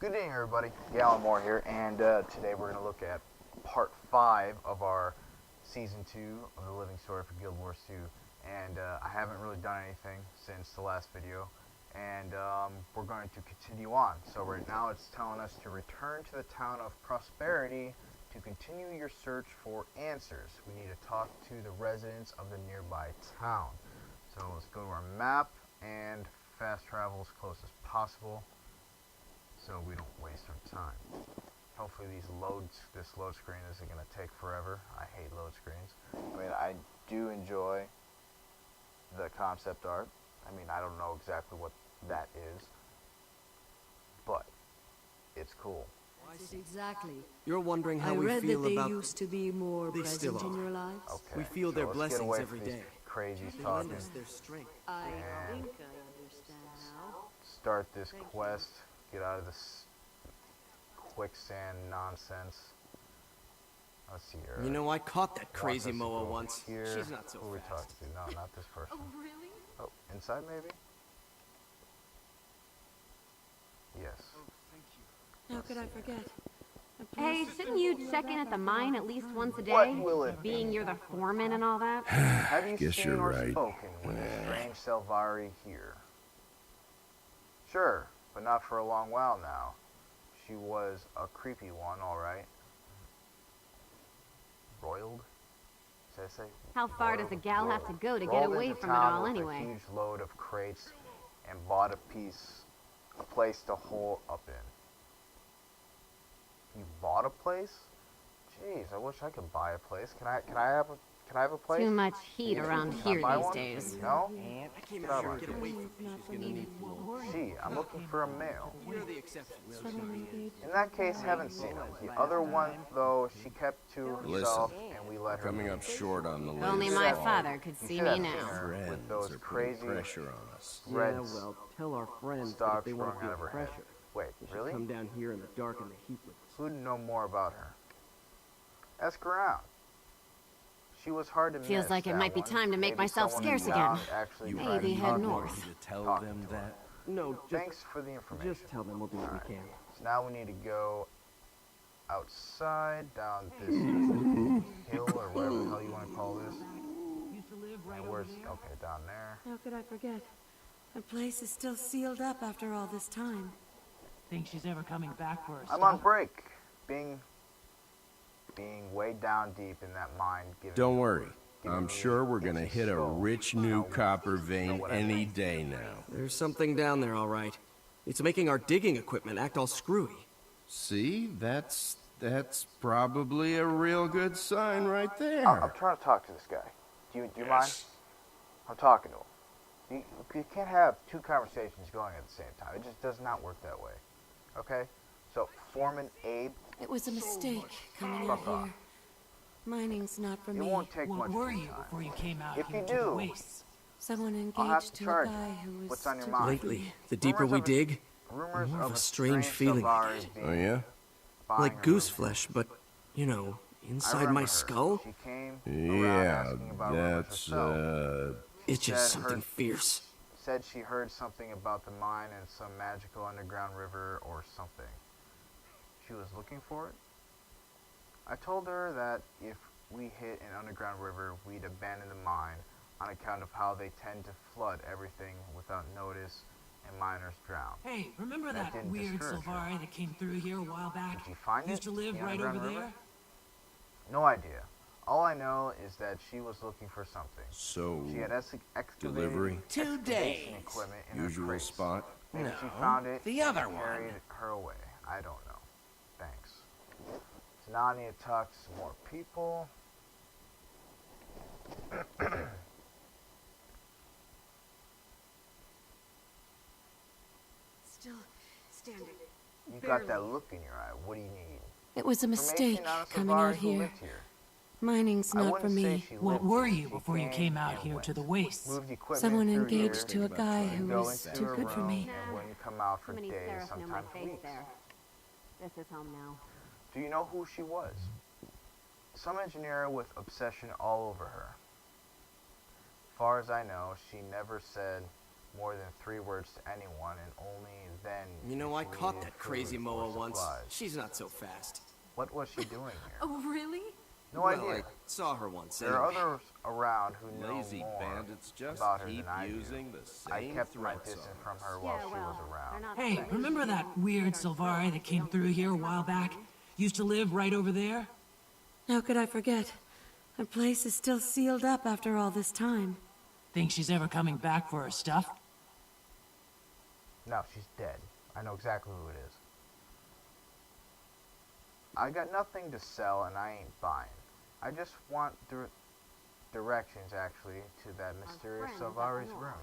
Good evening, everybody. Galen Moore here, and today we're going to look at part 5 of our season 2 of the Living Story for Guild Wars 2. And I haven't really done anything since the last video, and we're going to continue on. So right now it's telling us to return to the town of Prosperity to continue your search for answers. We need to talk to the residents of the nearby town. So let's go to our map and fast travel as close as possible, so we don't waste our time. Hopefully this load screen isn't going to take forever. I hate load screens. I mean, I do enjoy the concept art. I mean, I don't know exactly what that is, but it's cool. Exactly. You're wondering how I we read feel that they about... used to be more They still present in are. your lives. Okay. We feel so their let's blessings get away every from these day. crazies They talking. lend us their strength. I And think I understand now. Start this quest. Get out of this quicksand nonsense. Let's see here. You know, I caught that Wants crazy us to Moa go once. Here. She's not so Who are we fast. talking to? No, not this person. Oh, really? Oh, inside maybe? Yes. How could I forget? Hey, shouldn't you check in at the mine at least once a day? What will it be? Being you're the foreman and all that? Have you Guess seen you're or right. spoken with a strange Selvari here? Sure, but not for a long while now. She was a creepy one, alright. Roiled? Should I say? How far does a gal have to go to get Rolled away into from it town all with anyway? A huge load of crates and bought a place to hole up in. You bought a place? Jeez, I wish I could buy a place. Can I have a place? Too much heat around Can I here buy these one? days. No? I came Get out out here of to my get away face. from you. She's gonna need more. Gee, I'm looking for a male. You're the exception. Someone engaged. In that case, haven't seen it. The other one, though, she kept to herself, and we let her Coming be. up short on the Only latest my haul. father could You see should me have seen now. her with Friends those are crazy putting pressure on us. red Yeah, well, tell our friends that if stalks they growing want to out feel of her head. pressure, Wait, they should really? come down here in the dark and the heat with us. Who'd know more about her? Ask around. She was hard to miss. Feels like it that might be one. time to make Maybe myself someone in scarce town again. actually tried Maybe to head talk north. You to tell Talk them to her. that. No, just, Thanks for the information. just tell them we'll do what we can. So now we need to go outside, down this hill, or whatever the hell you want to call this. And where's, okay, down there. How could I forget? The place is still sealed up after all this time. Think she's ever coming back for us? I'm on break. Being way down deep in that mine. Don't worry. I'm sure we're gonna hit a rich new copper vein any day now. There's something down there, all right. It's making our digging equipment act all screwy. See, that's probably a real good sign right I'm there. trying to talk to this guy. Do you mind? I'm talking to him. You can't have two conversations going at the same time. It just does not work that way. Okay? So, Foreman Abe, It was a mistake coming out Fuck off. here. Mining's not for it me. won't take What much were of you your time. before you came out If here you to the do, wastes? Someone I'll have engaged to to a charge guy you. who was What's on your too mind? good for Lately, me. the deeper Rumors we of a- dig, Rumors more of of a strange feeling I Selvari get. being Oh yeah? buying like her goose room. flesh, but, you know, I inside remember my her. skull, She came around Yeah, asking about rumors that's herself. it's said just something her- fierce. Said she heard something about the mine and some magical underground river or something. She was looking for it. I told her that if we hit an underground river, we'd abandon the mine on account of how they tend to flood everything without notice and miners drown. Hey, remember That that didn't weird discourage her. Silvari that came through here a while back? Did you find Used it? to live The right over underground river? there? No idea. All I know is that she was looking for something. So, She had excavated delivery? 2 excavation days. equipment in her usual crates. spot. Maybe she No, found it the and other one. carried her away. I don't know. Thanks. So now I need to talk to some more people. Still standing. You got that look in your eye. What do you need? It was a mistake Information on a coming out Selvari who here. lived here. Mining's I not for wouldn't say me. she What lived were here. you She before you came out and here went. to the wastes? Moved equipment Someone through engaged here, to a guy who go was into too her good for room, me. and wouldn't come out for Too many days, serifs know my sometimes face weeks. there. This is home now. Do you know who she was? Some engineer with obsession all over her. Far as I know, she never said more than 3 words to anyone, and only then. You know, did I she caught leave that food crazy or Moa once. supplies. She's not so fast. What was she doing here? Oh, really? No Well, idea. I saw her once. There are Anyway. others around who know Lazy more bandits just about her keep than I do. using the I same kept my threats distance on from us. her while Yeah, she well, was they're around. not Hey, friends. remember that weird Sylvari that came through here a while back? Used to live right over there? How could I forget? Her place is still sealed up after all this time. Think she's ever coming back for her stuff? No, she's dead. I know exactly who it is. I got nothing to sell and I ain't buying. I just want directions, actually, to that mysterious Sylvari's room.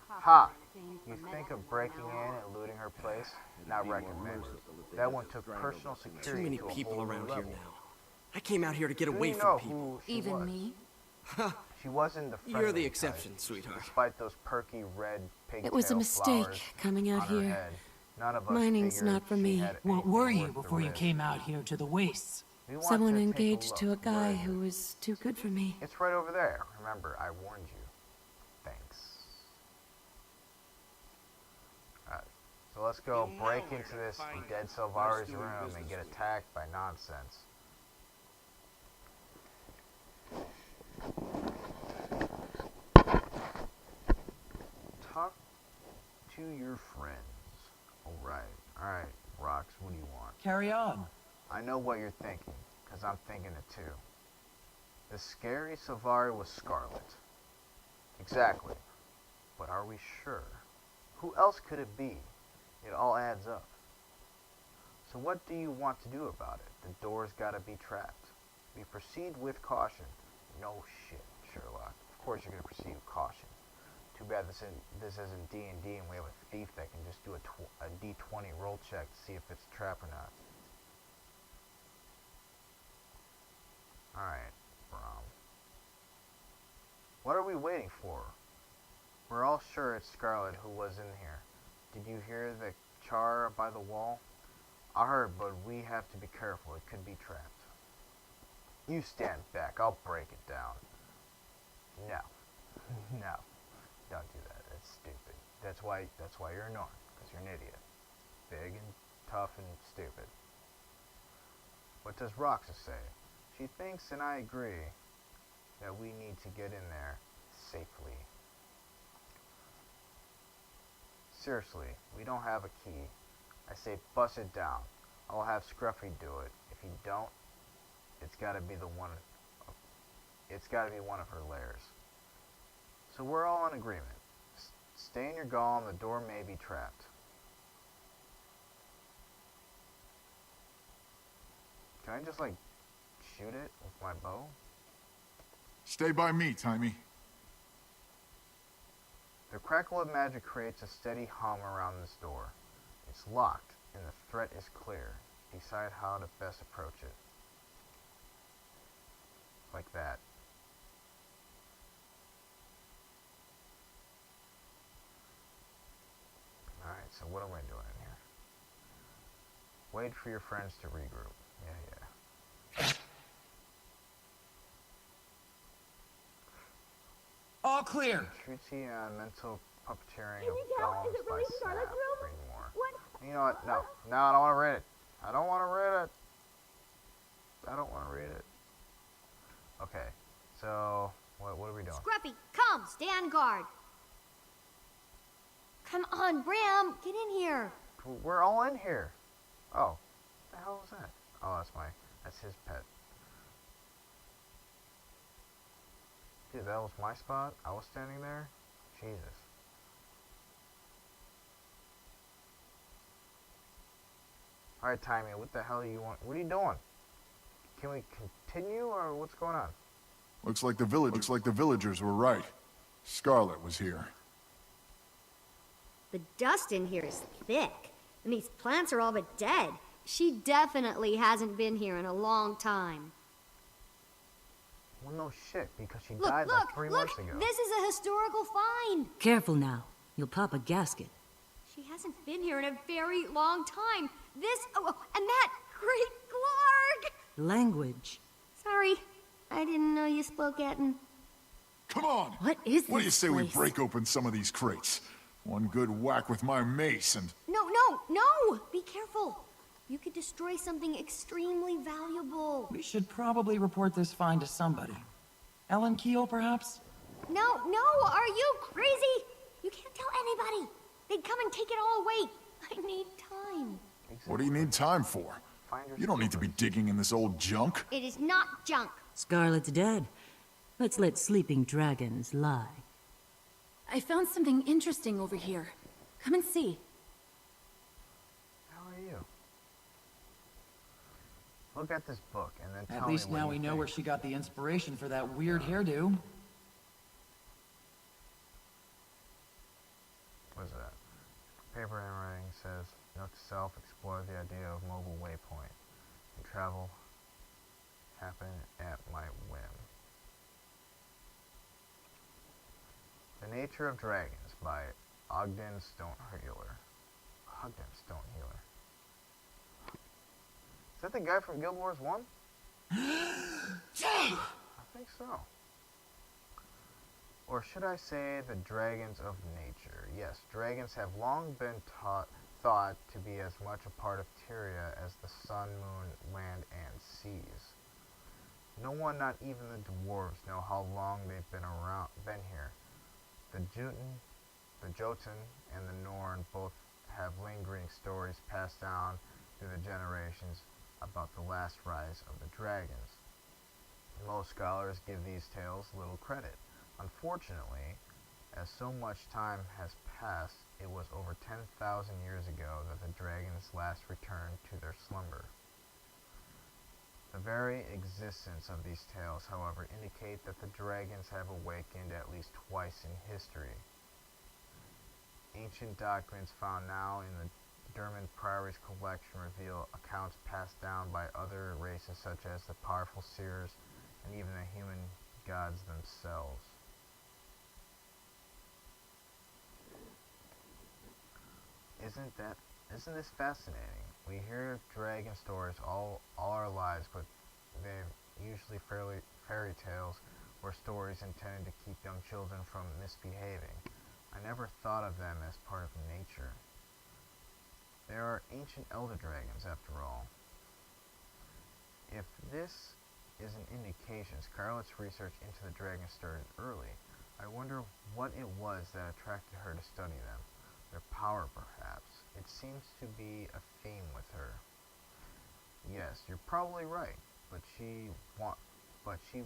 Ha! You think of breaking in and looting her place? Not recommended. That one took personal Too security many to a people whole new around here level. now. I came out here to get Do away you from know people. who she Even was? me? She wasn't the friendly You're the type, exception, sweetheart. despite those perky red pigtail It was a mistake flowers coming out on her here. head. None of us Mining's figured not for she me. had What anything were you worth the before you risk. came out here to the wastes? We want Someone to take engaged to a look. guy Where is who it? was too good for me. It's right over there. Remember, I warned you. Thanks. Alright, so let's go break into this dead Sylvari's room and get attacked by nonsense. Talk to your friends. Alright, Rox, what do you want? Carry on. I know what you're thinking, because I'm thinking it too. The scary Sylvari was Scarlet. Exactly. But are we sure? Who else could it be? It all adds up. So what do you want to do about it? The door's gotta be trapped. We proceed with caution. No shit, Sherlock. Of course you're gonna proceed with caution. Too bad this isn't D&D and we have a thief that can just do a D20 roll check to see if it's a trap or not. Alright, Brom. What are we waiting for? We're all sure it's Scarlet who was in here. Did you hear the char by the wall? I heard, but we have to be careful. It could be trapped. You stand back. I'll break it down. No. No. Don't do that. That's stupid. That's why you're annoying. Because you're an idiot. Big and tough and stupid. What does Roxa say? She thinks, and I agree, that we need to get in there safely. Seriously, we don't have a key. I say bust it down. I'll have Scruffy do it. If you don't, it's gotta be one of her lairs. So we're all in agreement. Stay in your golem, the door may be trapped. Can I just, like, shoot it with my bow? Stay by me, Timey. The crackle of magic creates a steady hum around this door. It's locked, and the threat is clear. Decide how to best approach it. Like that. Alright, so what am I doing here? Wait for your friends to regroup. Yeah. All clear. Treaty on mental puppeteering Can of you tell? golems Is it by really Snap. Scarlet's room? Read more. What? You know what? No, I don't want to read it. I don't want to read it. I don't want to read it. Okay, so what are we doing? Scruffy, come, stand guard. Come on, Bram, get in here. We're all in here. Oh, what the hell was that? Oh, that's his pet. Dude, that was my spot. I was standing there. Jesus. All right, Timey, what the hell do you want? What are you doing? Can we continue, or what's going on? Looks like the villagers were right. Scarlet was here. The dust in here is thick, and these plants are all but dead. She definitely hasn't been here in a long time. Well, no shit, because she Look, died look, like 3 look! months ago. This is a historical find. Careful now. You'll pop a gasket. She hasn't been here in a very long time. This, oh, and that great Glarg! Language. Sorry, I didn't know you spoke Eton. Come on! What is What do you this say we place? break open some of these crates? One good whack with my mace and... No, no, no! Be careful. You could destroy something extremely valuable. We should probably report this find to somebody. Ellen Keel, perhaps? No, no, are you crazy? You can't tell anybody. They'd come and take it all away. I need time. What do you need time for? You don't need to be digging in this old junk. It is not junk. Scarlet's dead. Let's let sleeping dragons lie. I found something interesting over here. Come and see. How are you? Look at this book and then tell me At least what now you we know think. where she got the inspiration for that weird hairdo. What's that? Paper handwriting says, note to self, explore the idea of mobile waypoint and travel happen at my whim. The Nature of Dragons by Ogden Stonehealer. Ogden Stonehealer. Is that the guy from Guild Wars 1? I think so. Or should I say the dragons of nature? Yes, dragons have long been thought to be as much a part of Tyria as the sun, moon, land, and seas. No one, not even the dwarves, know how long they've been here. The Jotun, and the Norn both have lingering stories passed down through the generations about the last rise of the dragons. Most scholars give these tales little credit. Unfortunately, as so much time has passed, it was over 10,000 years ago that the dragons last returned to their slumber. The very existence of these tales, however, indicate that the dragons have awakened at least twice in history. Ancient documents found now in the Dermond Priory's collection reveal accounts passed down by other races such as the powerful seers and even the human gods themselves. Isn't this fascinating? We hear dragon stories all our lives, but they're usually fairy tales or stories intended to keep young children from misbehaving. I never thought of them as part of nature. They are ancient elder dragons, after all. If this is an indication, Scarlet's research into the dragons started early. I wonder what it was that attracted her to study them. Their power, perhaps. It seems to be a theme with her. Yes, you're probably right, but she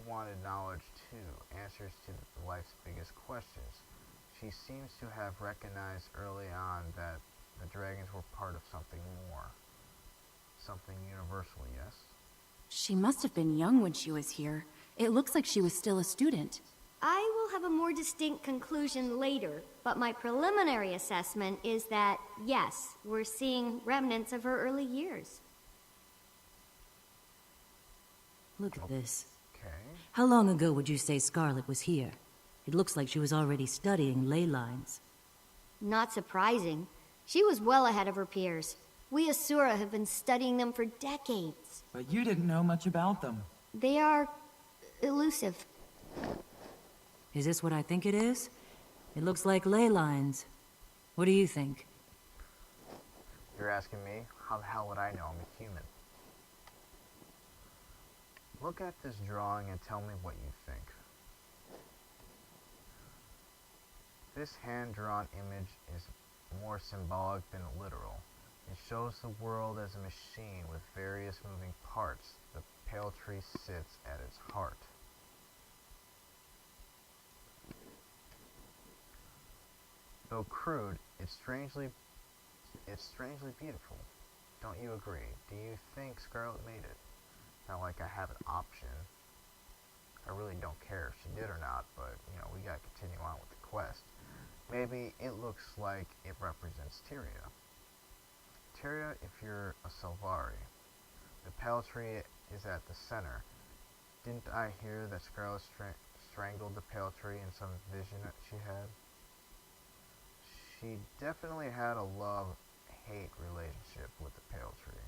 wanted knowledge too, answers to life's biggest questions. She seems to have recognized early on that the dragons were part of something more. Something universal, yes? She must have been young when she was here. It looks like she was still a student. I will have a more distinct conclusion later, but my preliminary assessment is that, yes, we're seeing remnants of her early years. Look at this. Okay. How long ago would you say Scarlet was here? It looks like she was already studying ley lines. Not surprising. She was well ahead of her peers. We Asura have been studying them for decades. But you didn't know much about them. They are elusive. Is this what I think it is? It looks like ley lines. What do you think? You're asking me? How the hell would I know? I'm a human. Look at this drawing and tell me what you think. This hand-drawn image is more symbolic than literal. It shows the world as a machine with various moving parts. The pale tree sits at its heart. Though crude, it's strangely beautiful. Don't you agree? Do you think Scarlet made it? Not like I have an option. I really don't care if she did or not, but, we gotta continue on with the quest. Maybe it looks like it represents Tyria. Tyria, if you're a Selvari. The pale tree is at the center. Didn't I hear that Scarlet strangled the pale tree in some vision that she had? She definitely had a love-hate relationship with the pale tree.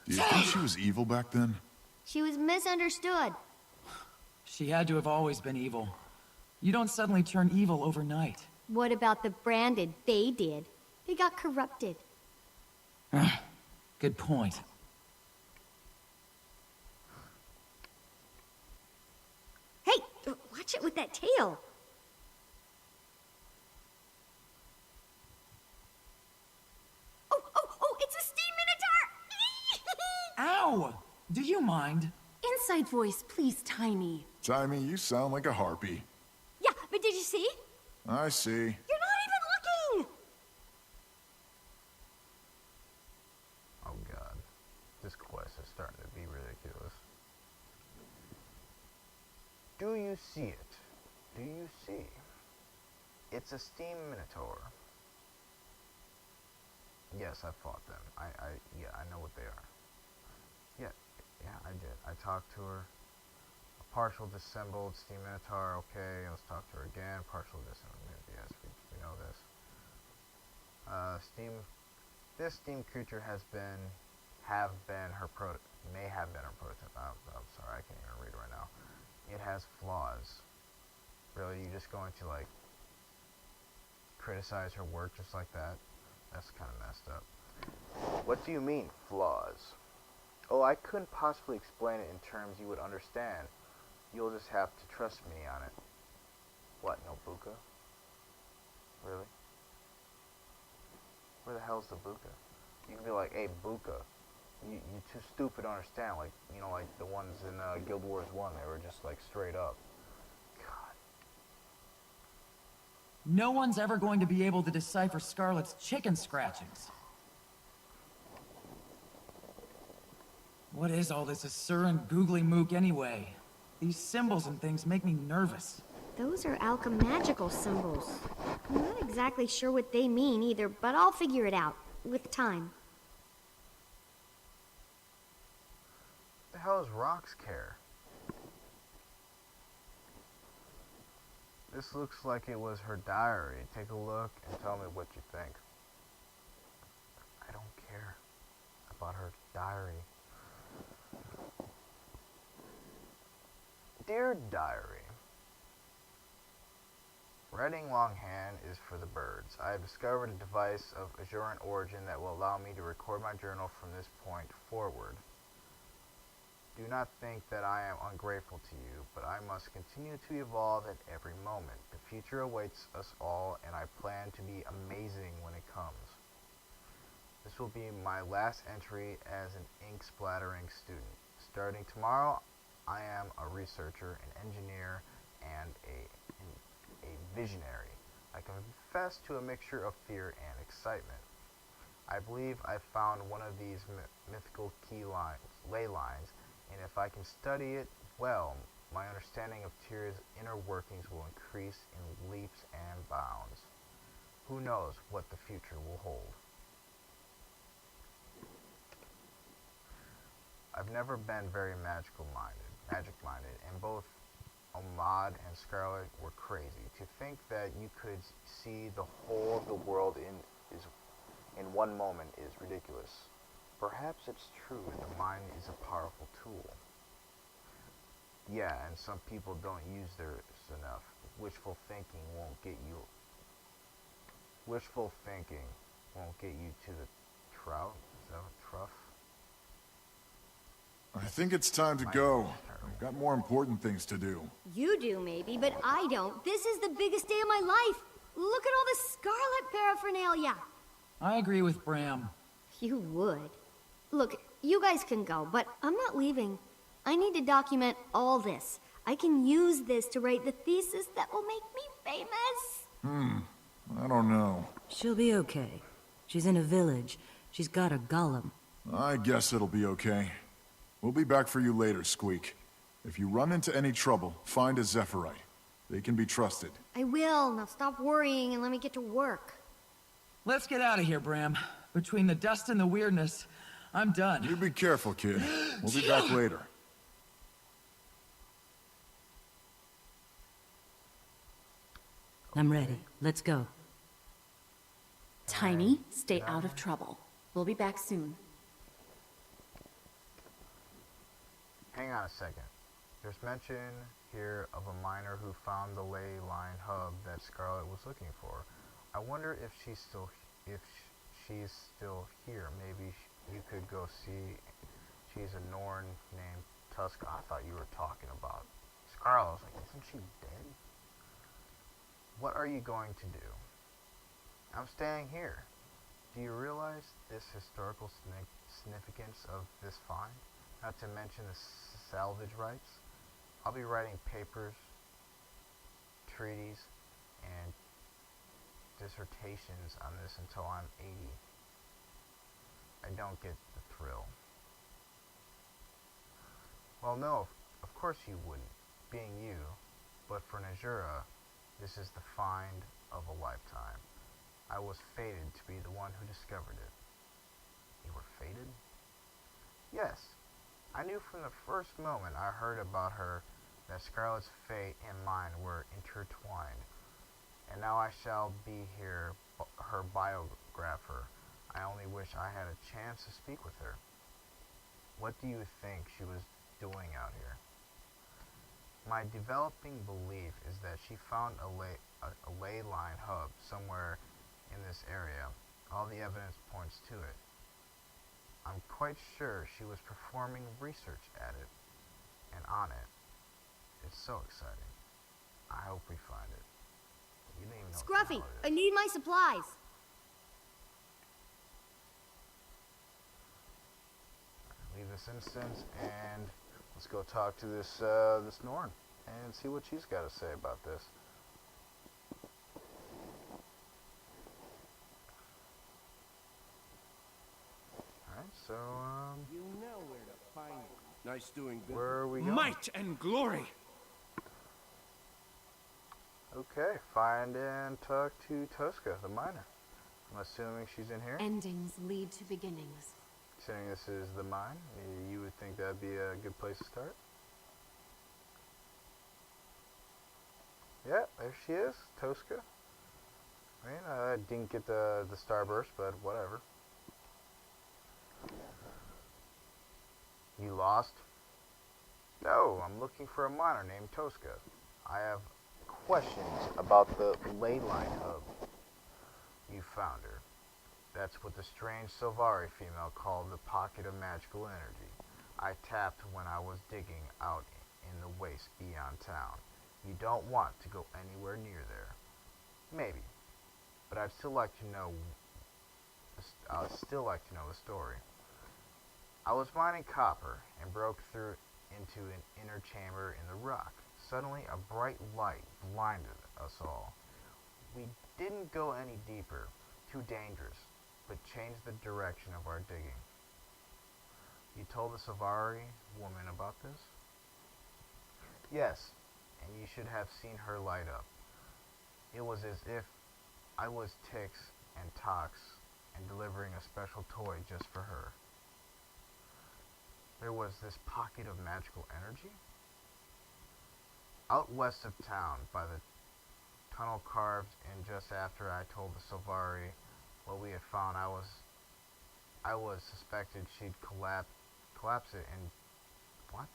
Do you think she was evil back then? She was misunderstood. She had to have always been evil. You don't suddenly turn evil overnight. What about the branded? They did. They got corrupted. Good point. Hey, watch it with that tail. Oh, it's a steam minotaur! Ow! Do you mind? Inside voice, please, Tiny. Timmy, you sound like a harpy. Yeah, but did you see? I see. You're not even looking! Oh god. This quest is starting to be ridiculous. Do you see it? Do you see? It's a steam minotaur. Yes, I fought them. Yeah, I know what they are. Yeah, I did. I talked to her. A partial dissembled steam minotaur, okay, let's talk to her again. Partial dissembled, yes, we know this. This steam creature may have been her prototype. I'm sorry, I can't even read right now. It has flaws. Really, you just going to, like, criticize her work just like that? That's kind of messed up. What do you mean, flaws? Oh, I couldn't possibly explain it in terms you would understand. You'll just have to trust me on it. What, no Buka? Really? Where the hell's the Buka? You can be like, hey, Buka, you're too stupid to understand. Like, you know, like the ones in Guild Wars 1, they were just like straight up. God. No one's ever going to be able to decipher Scarlet's chicken scratchings. What is all this Assur and googly mook anyway? These symbols and things make me nervous. Those are alchemagical symbols. I'm not exactly sure what they mean either, but I'll figure it out. With time. What the hell is Rock's care? This looks like it was her diary. Take a look and tell me what you think. I don't care about her diary. Dear Diary, writing longhand is for the birds. I have discovered a device of Azuran origin that will allow me to record my journal from this point forward. Do not think that I am ungrateful to you, but I must continue to evolve at every moment. The future awaits us all, and I plan to be amazing when it comes. This will be my last entry as an ink-splattering student. Starting tomorrow, I am a researcher, an engineer, and a visionary. I confess to a mixture of fear and excitement. I believe I found one of these mythical ley lines, and if I can study it well, my understanding of Tyr's inner workings will increase in leaps and bounds. Who knows what the future will hold? I've never been very magic-minded, and both Ahmad and Scarlet were crazy. To think that you could see the whole of the world in one moment is ridiculous. Perhaps it's true the mind is a powerful tool. Yeah, and some people don't use theirs enough. Wishful thinking won't get you to the trough. Is that a trough? I think it's time to go. I've got more important things to do. You do maybe, but I don't. This is the biggest day of my life. Look at all this Scarlet paraphernalia. I agree with Bram. You would. Look, you guys can go, but I'm not leaving. I need to document all this. I can use this to write the thesis that will make me famous. I don't know. She'll be okay. She's in a village. She's got a golem. I guess it'll be okay. We'll be back for you later, Squeak. If you run into any trouble, find a Zephyrite. They can be trusted. I will. Now stop worrying and let me get to work. Let's get out of here, Bram. Between the dust and the weirdness, I'm done. You be careful, kid. We'll be back later. I'm ready. Let's go. Tiny, stay out of trouble. We'll be back soon. Hang on a second. There's mention here of a miner who found the ley line hub that Scarlet was looking for. I wonder if she's still here. Maybe you could go see. She's a Norn named Tuska. I thought you were talking about Scarlet. I was like, isn't she dead? What are you going to do? I'm staying here. Do you realize this historical significance of this find? Not to mention the salvage rights. I'll be writing papers, treaties, and dissertations on this until I'm 80. I don't get the thrill. Well, no, of course you wouldn't, being you, but for Najura, this is the find of a lifetime. I was fated to be the one who discovered it. You were fated? Yes. I knew from the first moment I heard about her that Scarlet's fate and mine were intertwined. And now I shall be here, her biographer. I only wish I had a chance to speak with her. What do you think she was doing out here? My developing belief is that she found a ley line hub somewhere in this area. All the evidence points to it. I'm quite sure she was performing research at it and on it. It's so exciting. I hope we find it. You don't even know what the Scruffy, hell I it is. need my supplies. Leave this instance and let's go talk to this this Norn and see what she's got to say about this. Alright, so You know where to find me. Nice doing business. where are we going? Might and glory! Okay, find and talk to Tosca, the miner. I'm assuming she's in here. Endings lead to beginnings. Considering this is the mine, you would think that'd be a good place to start. Yeah, there she is, Tosca. I mean, I didn't get the starburst, but whatever. You lost? No, I'm looking for a miner named Tosca. I have questions about the ley line hub. You found her. That's what the strange Silvari female called the pocket of magical energy. I tapped when I was digging out in the waste beyond town. You don't want to go anywhere near there. Maybe. But I'd still like to know the story. I was mining copper and broke through into an inner chamber in the rock. Suddenly, a bright light blinded us all. We didn't go any deeper, too dangerous, but changed the direction of our digging. You told the Silvari woman about this? Yes, and you should have seen her light up. It was as if I was Tix and Tox and delivering a special toy just for her. There was this pocket of magical energy? Out west of town, by the tunnel carved in just after I told the Silvari what we had found, I was suspected she'd collapse it and... What?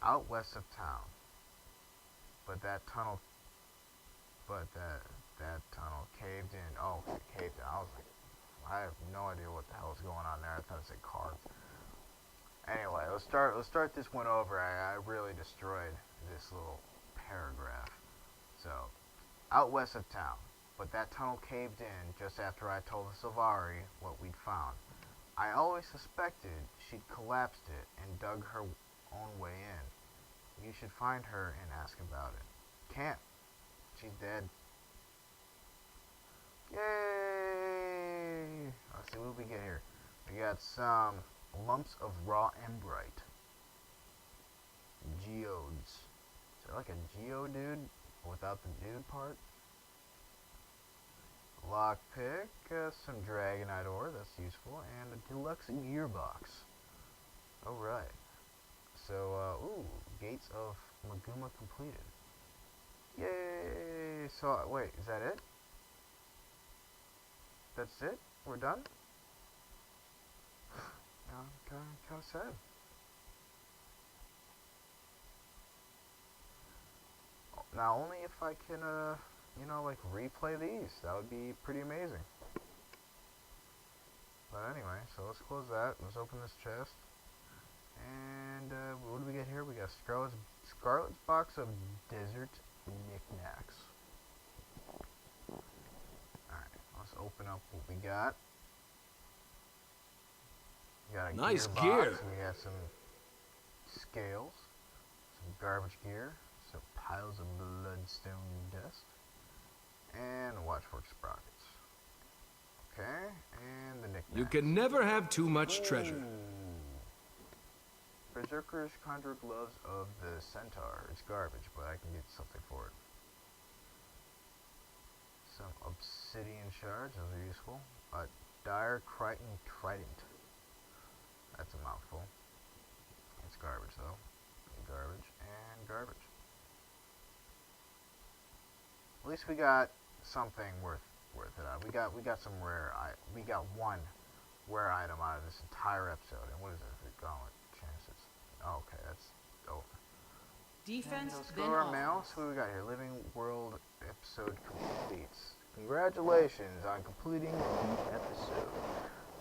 Out west of town. But that tunnel caved in. Oh, it caved in. I was like, I have no idea what the hell is going on there. I thought it said carved. Anyway, let's start this one over. I really destroyed this little paragraph. So, out west of town, but that tunnel caved in just after I told the Silvari what we'd found. I always suspected she'd collapsed it and dug her own way in. You should find her and ask about it. Can't. She's dead. Yay! Let's see what we get here. We got some lumps of raw emberite. Geodes. Is there like a geodude without the dude part? Lockpick, some dragonite ore, that's useful, and a deluxe gearbox. Alright. So, ooh, gates of Maguuma completed. Yay! So, wait, is that it? That's it? We're done? I'm kind of sad. Now, only if I can, you know, like, replay these. That would be pretty amazing. But anyway, so let's close that. Let's open this chest. And, what do we get here? We got Scarlet's box of desert knickknacks. Alright, let's open up what we got. We got a Nice gear gear. box. We got some scales, some garbage gear, some piles of bloodstone dust, and watchwork sprockets. Okay, and the knickknacks. You can never have too much treasure. Berserker's conjure gloves of the centaur. It's garbage, but I can get something for it. Some obsidian shards, those are useful. A dire Crichton trident. That's a mouthful. It's garbage though. Garbage and garbage. At least we got something worth it out. We got some rare. We got one rare item out of this entire episode. And what is it? We're going chances. Oh, okay, that's over. Defense, Let's then go to our offense. mail. So what we got here? Living World episode completes. Congratulations on completing the episode.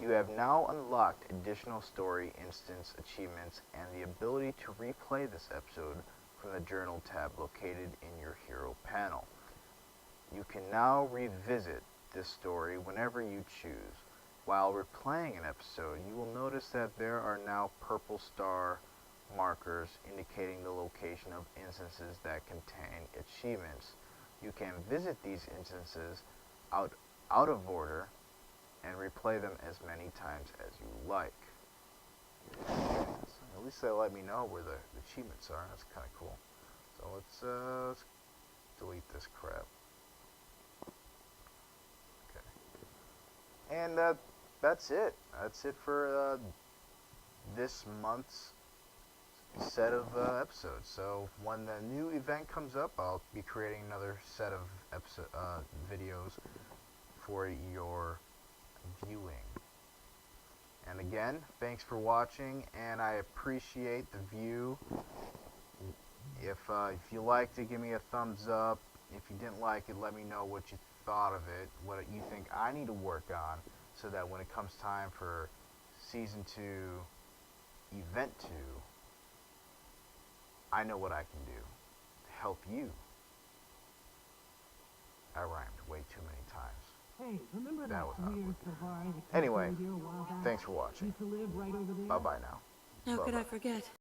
You have now unlocked additional story instance achievements and the ability to replay this episode from the journal tab located in your hero panel. You can now revisit this story whenever you choose. While replaying an episode, you will notice that there are now purple star markers indicating the location of instances that contain achievements. You can visit these instances out of order and replay them as many times as you like. So at least they let me know where the achievements are. That's kind of cool. So let's delete this crap. Okay. And that's it. That's it for this month's set of episodes. So when the new event comes up, I'll be creating another set of videos for your viewing. And again, thanks for watching, and I appreciate the view. If you liked it, give me a thumbs up. If you didn't like it, let me know what you thought of it, what you think I need to work on, so that when it comes time for Season 2, Event 2, I know what I can do to help you. I rhymed way too many times. Hey, remember That was weird awkward. Savari that Anyway, came through here a while back? thanks for watching. Used to live right over there? Bye-bye now. How could Bye-bye. I forget?